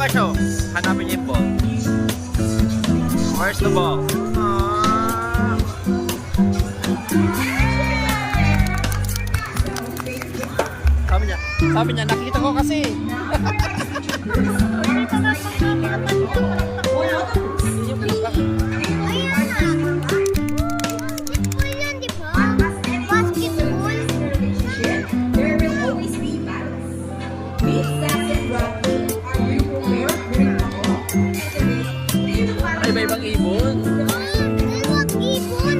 ka show. Hanapin niyo yung ball. Where's the ball? Aww. Sabi niya, nakita ko kasi. Ay, iba-ibang ibon.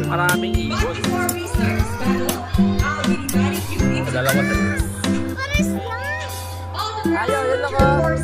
Maraming ibon. Dalawa sa ayaw, yun lang ako.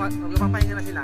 Magpapahinga na sila.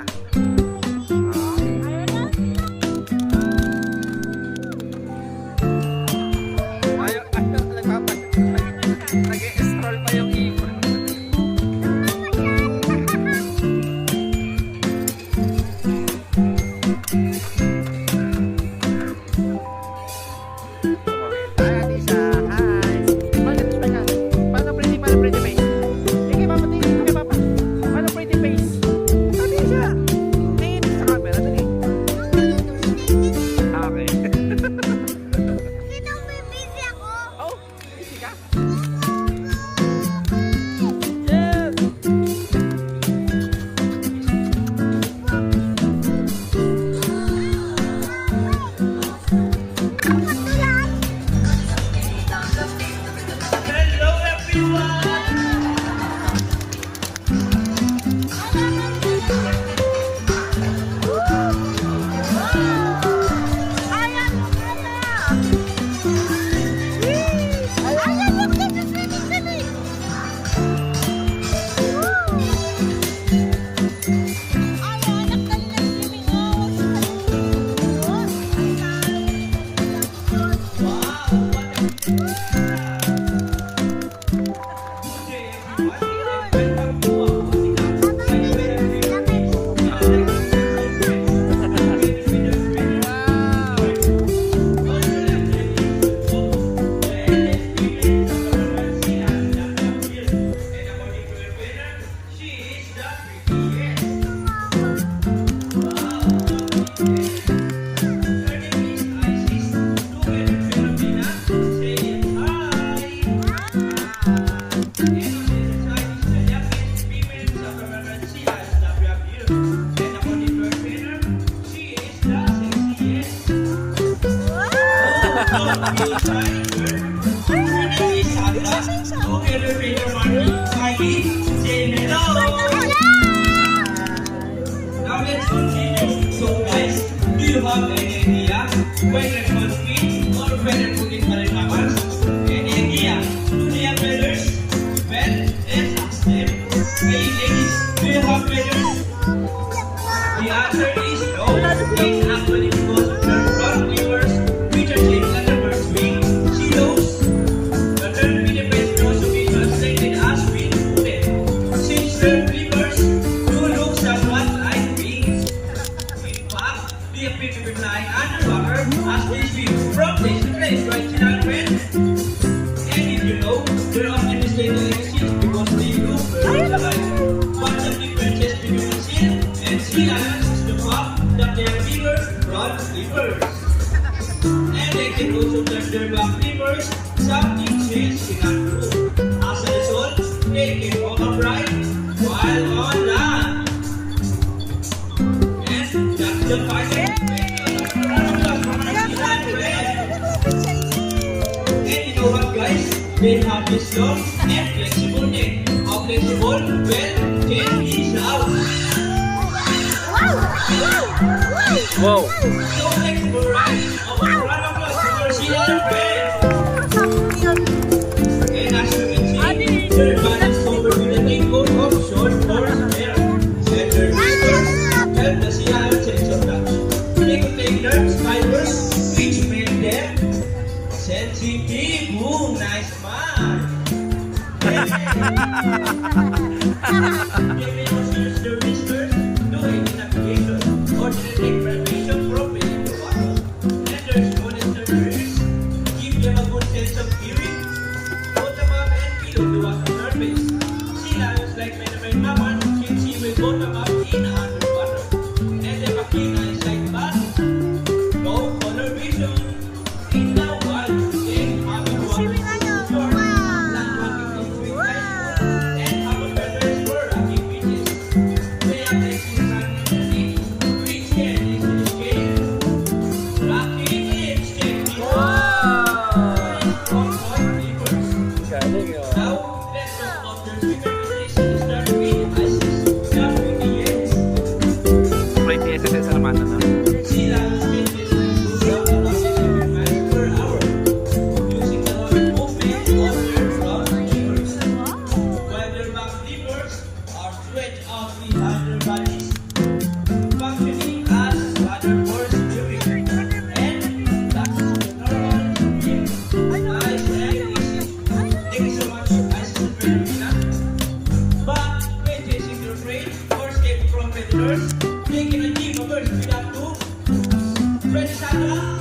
Together with your mommy, Kylie, say hello. Now let's continue. So guys, do you have any idea whether it was fit or whether to get married naman? Any idea? Do they have feathers? Well, let's ask them. Hey ladies, do you have feathers? The answer is no. It's actually because of their front flippers, which are shaped like a bird's wing. See those? The term Philippines can also be translated as wing footed. Since their flippers do look somewhat like wings. In fact, they appear to be flying underwater as they swim from place to place, right, children? And if you know, they're often mistaken like seals because they look birds alike. But the differences between seal and sea lions is the fact that they are bigger, broad flippers. And they can also turn their back flippers, something seals cannot do. As a result, they can walk upright while on land. And that's the final And you know what guys? They have this long and flexible neck. How flexible? Well, check this out. Wow. So flexible, right? Round of applause for Sheila and friends. And as you can see, their body is covered with a thick coat of short coarse hair. And their whiskers help the sea lion sense of touch. They contain nerves, fibers, which make them sensitive. Ooh, nice man. They may also use their whiskers to aid in navigation or to detect vibration from within the water. And their small externals give them a good sense of hearing, both above and below the water surface. Sea lions, like many marine mammals, can see with both above and underwater. And their keen eyes like bats, no color vision. In the wild, they have a water short, land-walking in sweet life, and have a feathers for rocky beaches. They have legs in sand and sea, which can easily scale. Rocky lips can be from all flippers. Galing yun. Now, let's talk about their bigger relation. Start with ISIS. Start with the ends. Flight ni SSS naman na. Sea lions can get to 2,000 miles per hour using the rapid movement of their front flippers, while their back flippers are stretched out behind their bodies, functioning as paddle for steering. And that's the normal swim. Nice and easy. Thank you so much, Isis and Ferdinand. But when chasing their prey or escaping from predators, they can achieve a burst speed up to 20 Sandra.